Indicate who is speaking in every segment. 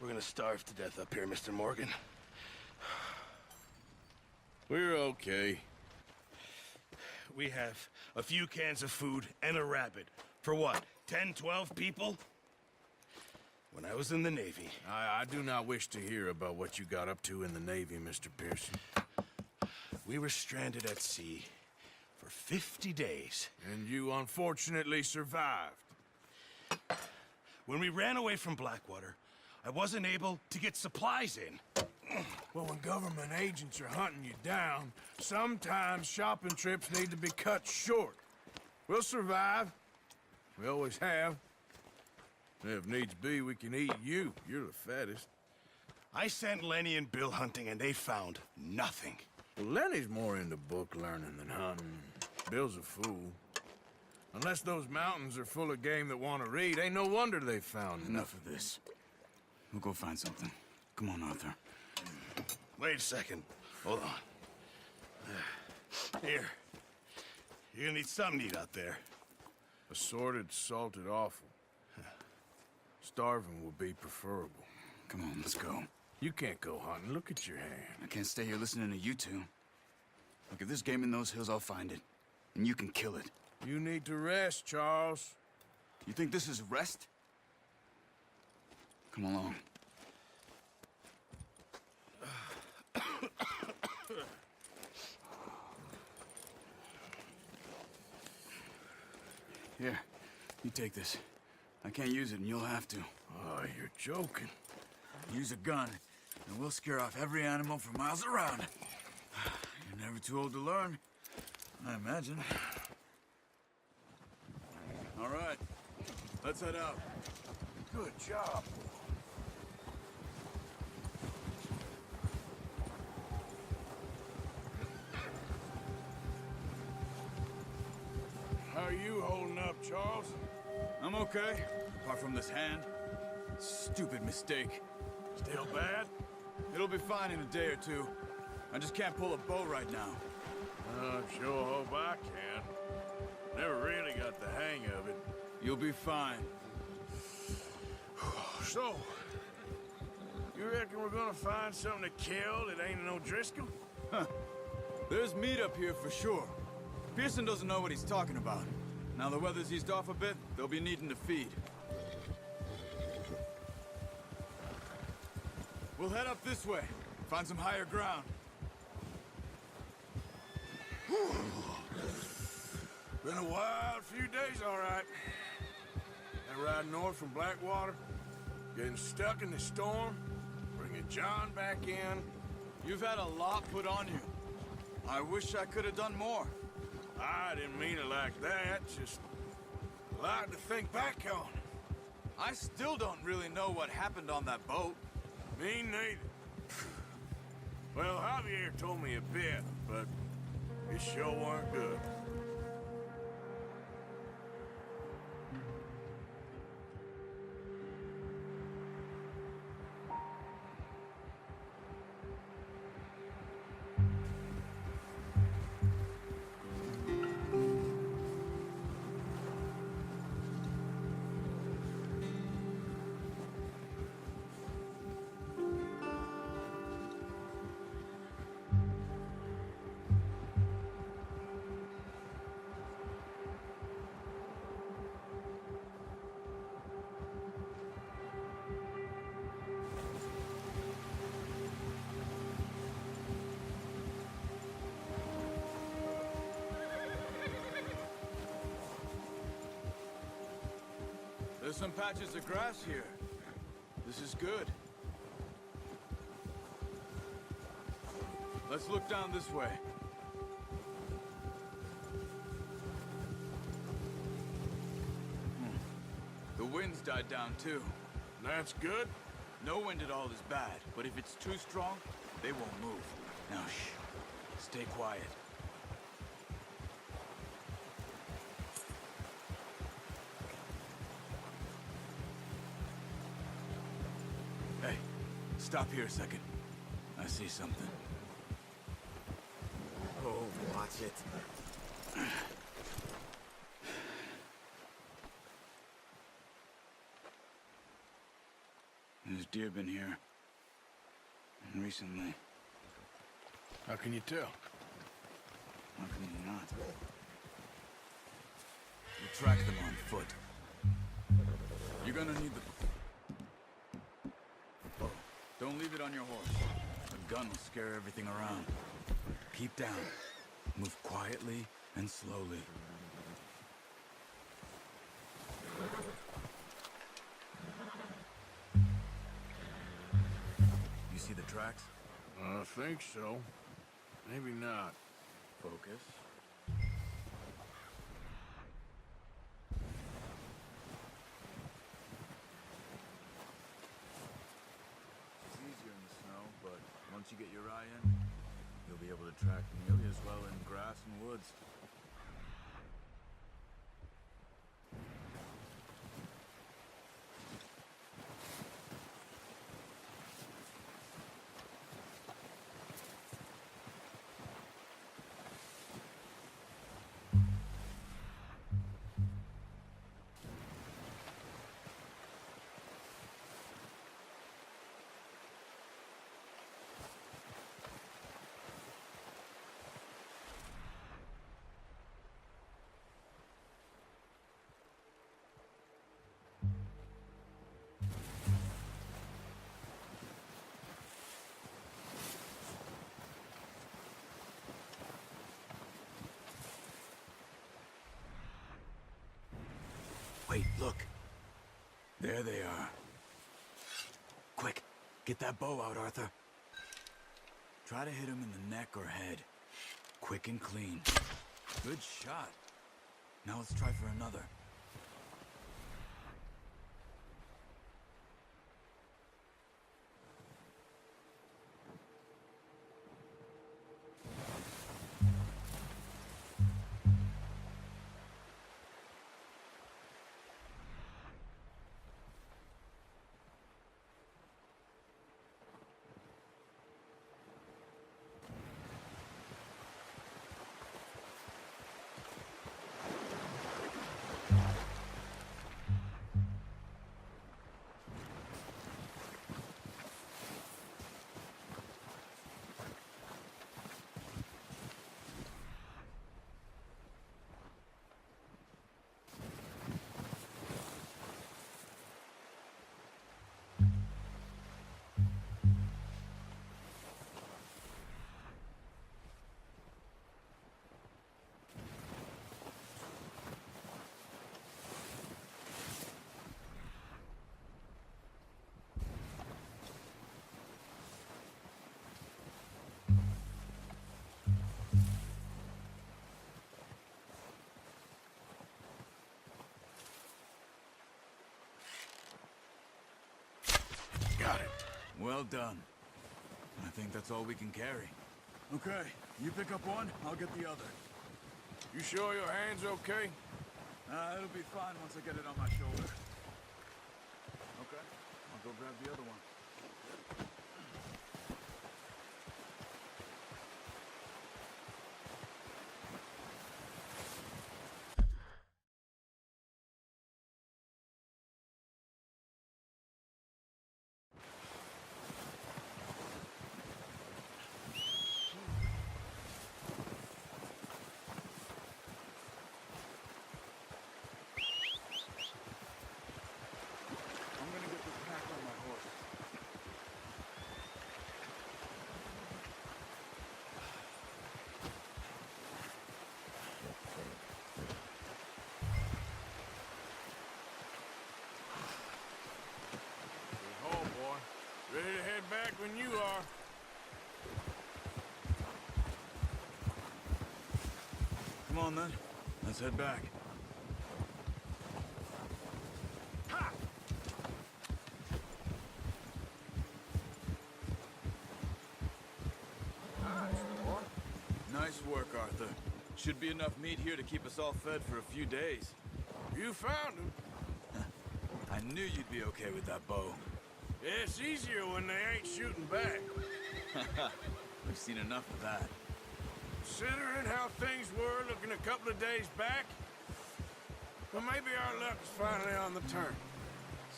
Speaker 1: We're gonna starve to death up here, Mr. Morgan.
Speaker 2: We're okay.
Speaker 1: We have a few cans of food and a rabbit. For what, 10, 12 people? When I was in the Navy...
Speaker 2: I do not wish to hear about what you got up to in the Navy, Mr. Pearson.
Speaker 1: We were stranded at sea for 50 days.
Speaker 2: And you unfortunately survived.
Speaker 1: When we ran away from Blackwater, I wasn't able to get supplies in.
Speaker 2: Well, when government agents are hunting you down, sometimes shopping trips need to be cut short. We'll survive. We always have. If needs be, we can eat you. You're the fattest.
Speaker 1: I sent Lenny and Bill hunting, and they found nothing.
Speaker 2: Well, Lenny's more into book learning than hunting. Bill's a fool. Unless those mountains are full of game that want to read, ain't no wonder they found
Speaker 3: Enough of this. We'll go find something. Come on, Arthur.
Speaker 1: Wait a second. Hold on. Here. You're gonna need something to eat out there.
Speaker 2: Assorted, salted offal. Starving would be preferable.
Speaker 3: Come on, let's go.
Speaker 2: You can't go hunting. Look at your hand.
Speaker 3: I can't stay here listening to you two. Look, if there's game in those hills, I'll find it. And you can kill it.
Speaker 2: You need to rest, Charles.
Speaker 3: You think this is rest? Come along. Here, you take this. I can't use it, and you'll have to.
Speaker 2: Oh, you're joking.
Speaker 3: Use a gun, and we'll scare off every animal for miles around. You're never too old to learn, I imagine. All right, let's head out.
Speaker 2: Good job. How are you holding up, Charles?
Speaker 3: I'm okay, apart from this hand. Stupid mistake.
Speaker 2: Still bad?
Speaker 3: It'll be fine in a day or two. I just can't pull a bow right now.
Speaker 2: I sure hope I can. Never really got the hang of it.
Speaker 3: You'll be fine.
Speaker 2: So, you reckon we're gonna find something to kill that ain't no Driscoll?
Speaker 3: Huh. There's meat up here for sure. Pearson doesn't know what he's talking about. Now the weather's eased off a bit, they'll be needing to feed. We'll head up this way, find some higher ground.
Speaker 2: Been a wild few days, all right. That ride north from Blackwater, getting stuck in the storm, bringing John back in.
Speaker 3: You've had a lot put on you. I wish I could have done more.
Speaker 2: I didn't mean it like that, just a lot to think back on.
Speaker 3: I still don't really know what happened on that boat.
Speaker 2: Me neither. Well, Javier told me a bit, but it sure weren't good.
Speaker 3: There's some patches of grass here. This is good. Let's look down this way. The wind's died down too.
Speaker 2: That's good.
Speaker 3: No wind at all is bad, but if it's too strong, they won't move. Now shh. Stay quiet. Hey, stop here a second. I see something.
Speaker 4: Oh, watch it.
Speaker 3: There's deer been here. And recently.
Speaker 2: How can you tell?
Speaker 3: How can you not? You track them on foot. You're gonna need the... Oh, don't leave it on your horse. A gun will scare everything around. Keep down. Move quietly and slowly. You see the tracks?
Speaker 2: I think so. Maybe not.
Speaker 3: Focus. It's easier in the snow, but once you get your eye in, you'll be able to track nearly as well in grass and woods. Wait, look. There they are. Quick, get that bow out, Arthur. Try to hit him in the neck or head. Quick and clean. Good shot. Now let's try for another.
Speaker 2: Got it.
Speaker 3: Well done. I think that's all we can carry. Okay, you pick up one, I'll get the other.
Speaker 2: You sure your hand's okay?
Speaker 3: It'll be fine once I get it on my shoulder. Okay, I'll go grab the other one. I'm gonna get this pack on my horse.
Speaker 2: Good haul, boy. Ready to head back when you are.
Speaker 3: Come on then, let's head back.
Speaker 2: Ha!
Speaker 3: Nice work, Arthur. Should be enough meat here to keep us all fed for a few days.
Speaker 2: You found him.
Speaker 3: I knew you'd be okay with that bow.
Speaker 2: Yeah, it's easier when they ain't shooting back.
Speaker 3: We've seen enough of that.
Speaker 2: Considering how things were looking a couple of days back, well, maybe our luck's finally on the turn.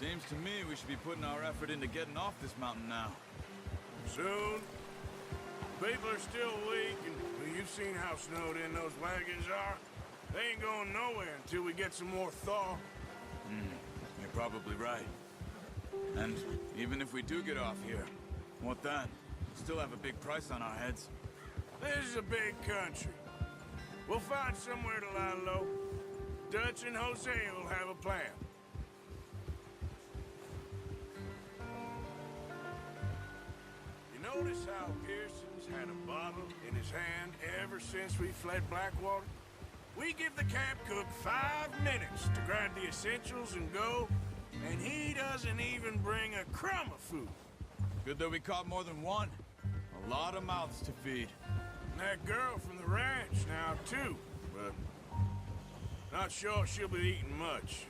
Speaker 3: Seems to me we should be putting our effort into getting off this mountain now.
Speaker 2: Soon. People are still weak, and well, you've seen how snowed in those wagons are. They ain't going nowhere until we get some more thaw.
Speaker 3: You're probably right. And even if we do get off here, what then? We still have a big price on our heads.
Speaker 2: This is a big country. We'll find somewhere to lie low. Dutch and Hosea will have a plan. You notice how Pearson's had a bottle in his hand ever since we fled Blackwater? We give the camp cook 5 minutes to grab the essentials and go, and he doesn't even bring a crumb of food.
Speaker 3: Good that we caught more than one. A lot of mouths to feed.
Speaker 2: And that girl from the ranch now, too, but not sure she'll be eating much.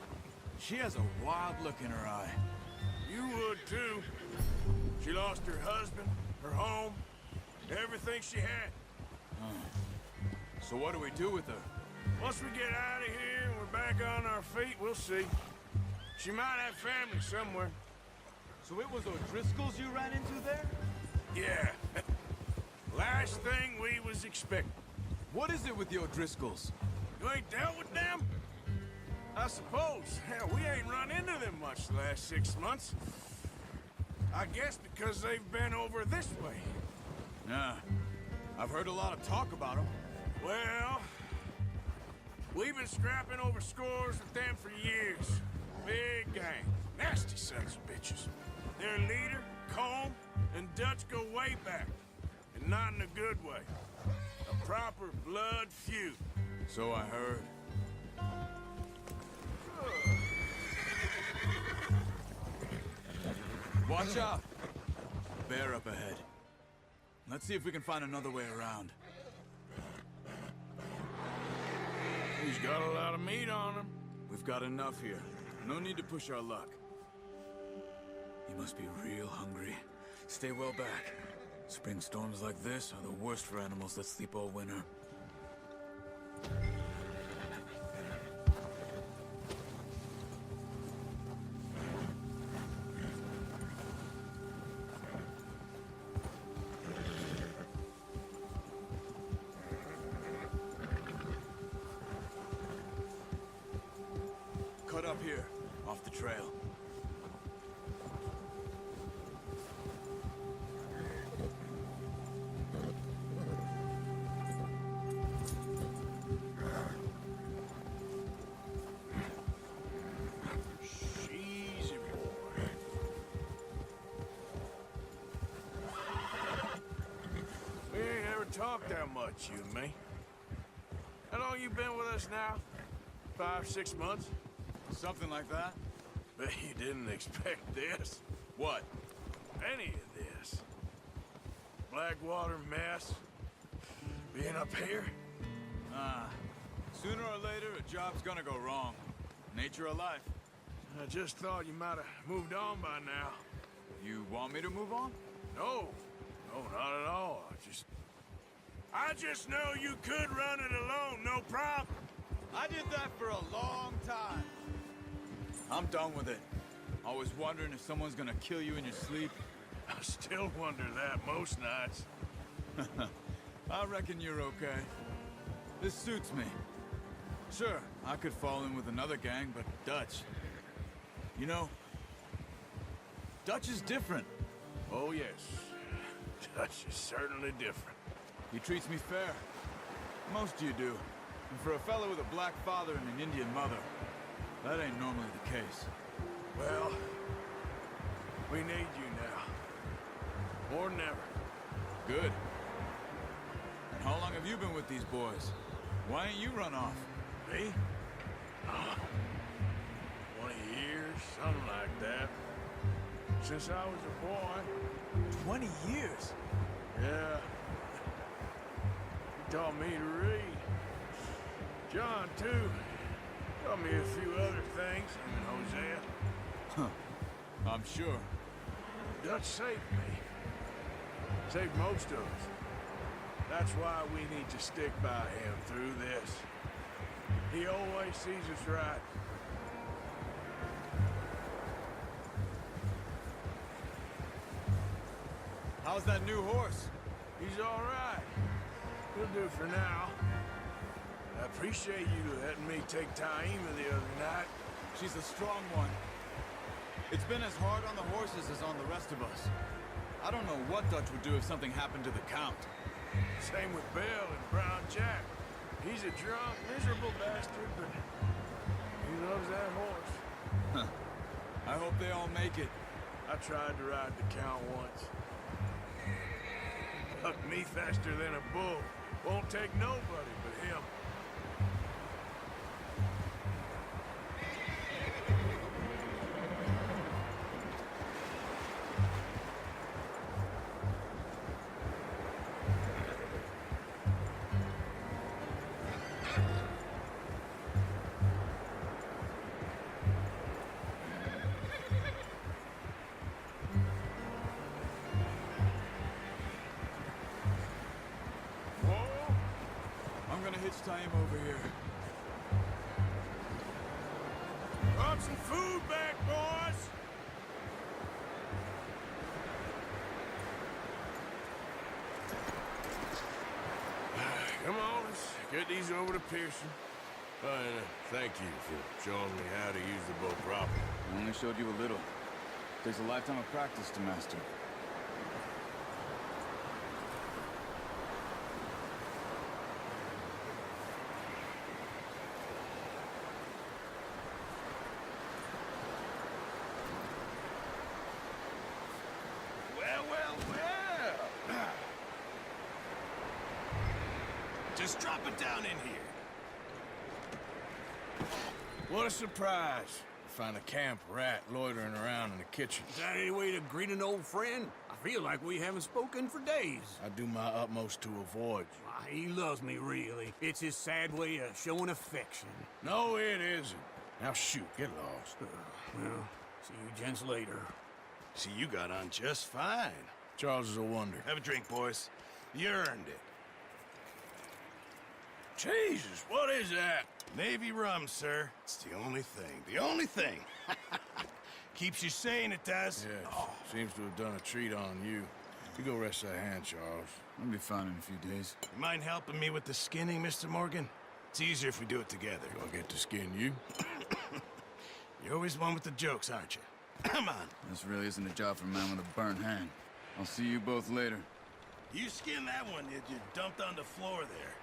Speaker 3: She has a wild look in her eye.
Speaker 2: You would, too. She lost her husband, her home, everything she had.
Speaker 3: So what do we do with her?
Speaker 2: Once we get out of here and we're back on our feet, we'll see. She might have family somewhere.
Speaker 3: So it was O'Driscoll's you ran into there?
Speaker 2: Yeah. Last thing we was expecting.
Speaker 3: What is it with the O'Driscolls?
Speaker 2: You ain't dealt with them? I suppose. Hell, we ain't run into them much the last 6 months. I guess because they've been over this way.
Speaker 3: Yeah. I've heard a lot of talk about them.
Speaker 2: Well, we've been scrapping over scores with them for years. Big gang. Nasty sons of bitches. Their leader, Combe, and Dutch go way back. And not in a good way. A proper blood feud.
Speaker 3: So I heard. Watch out! Bear up ahead. Let's see if we can find another way around.
Speaker 2: He's got a lot of meat on him.
Speaker 3: We've got enough here. No need to push our luck. He must be real hungry. Stay well back. Spring storms like this are the worst for animals that sleep all winter. Cut up here, off the trail.
Speaker 2: Easy, boy. We ain't ever talked that much, you and me. How long you been with us now? 5, 6 months?
Speaker 3: Something like that?
Speaker 2: Bet you didn't expect this.
Speaker 3: What?
Speaker 2: Any of this. Blackwater mess. Being up here.
Speaker 3: Sooner or later, a job's gonna go wrong. Nature of life.
Speaker 2: I just thought you might have moved on by now.
Speaker 3: You want me to move on?
Speaker 2: No. No, not at all. I just know you could run it alone, no problem.
Speaker 3: I did that for a long time. I'm done with it. Always wondering if someone's gonna kill you in your sleep.
Speaker 2: I still wonder that most nights.
Speaker 3: I reckon you're okay. This suits me. Sure, I could fall in with another gang, but Dutch... You know, Dutch is different.
Speaker 2: Oh, yes. Dutch is certainly different.
Speaker 3: He treats me fair. Most of you do. And for a fellow with a black father and an Indian mother, that ain't normally the case.
Speaker 2: Well, we need you now. More than ever.
Speaker 3: Good. And how long have you been with these boys? Why ain't you run off?
Speaker 2: Me? 20 years, something like that. Since I was a boy.
Speaker 3: 20 years?
Speaker 2: Yeah. He taught me to read. John, too. Taught me a few other things, him and Hosea.
Speaker 3: Huh. I'm sure.
Speaker 2: Dutch saved me. Saved most of us. That's why we need to stick by him through this. He always sees us right.
Speaker 3: How's that new horse?
Speaker 2: He's all right. He'll do for now. I appreciate you letting me take Taima the other night.
Speaker 3: She's a strong one. It's been as hard on the horses as on the rest of us. I don't know what Dutch would do if something happened to the Count.
Speaker 2: Same with Bill and Brown Jack. He's a drunk, miserable bastard, but he loves that horse.
Speaker 3: Huh. I hope they all make it.
Speaker 2: I tried to ride the Count once. Bucked me faster than a bull. Won't take nobody but him.
Speaker 3: I'm gonna hitch tie him over here.
Speaker 2: Brought some food back, boys! Come on, let's get these over to Pearson. And thank you for showing me how to use the bow properly.
Speaker 3: I only showed you a little. Takes a lifetime of practice to master.
Speaker 1: Well. Just drop it down in here.
Speaker 2: What a surprise. Find a camp rat loitering around in the kitchen.
Speaker 4: Is that any way to greet an old friend? I feel like we haven't spoken for days.
Speaker 2: I do my utmost to avoid you.
Speaker 4: Why, he loves me, really. It's his sad way of showing affection.
Speaker 2: No, it isn't. Now shoot, get lost.
Speaker 4: Well, see you gents later.
Speaker 1: See, you got on just fine.
Speaker 2: Charles is a wonder.
Speaker 1: Have a drink, boys. You earned it.
Speaker 2: Jesus, what is that?
Speaker 1: Navy rum, sir. It's the only thing. The only thing. Keeps you sane, it does.
Speaker 2: Yes, seems to have done a treat on you. You go rest that hand, Charles.
Speaker 3: I'll be fine in a few days.
Speaker 1: You mind helping me with the skinning, Mr. Morgan? It's easier if we do it together.
Speaker 2: Do I get to skin you?
Speaker 1: You're always one with the jokes, aren't you? Come on.
Speaker 3: This really isn't a job for a man with a burnt hand. I'll see you both later.
Speaker 1: You skinned that one you dumped on the floor there.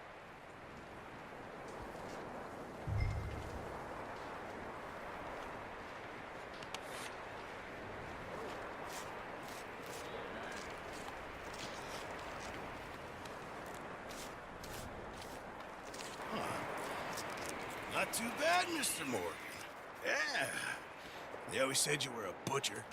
Speaker 1: Not too bad, Mr. Morgan. Yeah. They always said you were a butcher.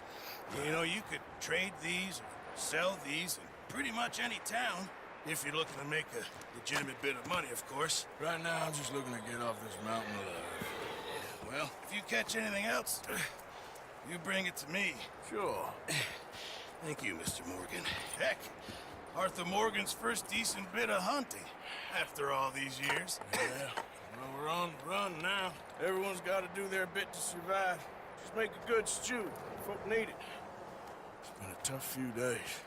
Speaker 1: You know, you could trade these or sell these in pretty much any town. If you're looking to make a legitimate bit of money, of course.
Speaker 2: Right now, I'm just looking to get off this mountain alive.
Speaker 1: Well, if you catch anything else, you bring it to me.
Speaker 2: Sure.
Speaker 1: Thank you, Mr. Morgan. Heck, Arthur Morgan's first decent bit of hunting after all these years.
Speaker 2: Yeah. Well, we're on the run now. Everyone's got to do their bit to survive. Just make a good stew. Folk need it. It's been a tough few days.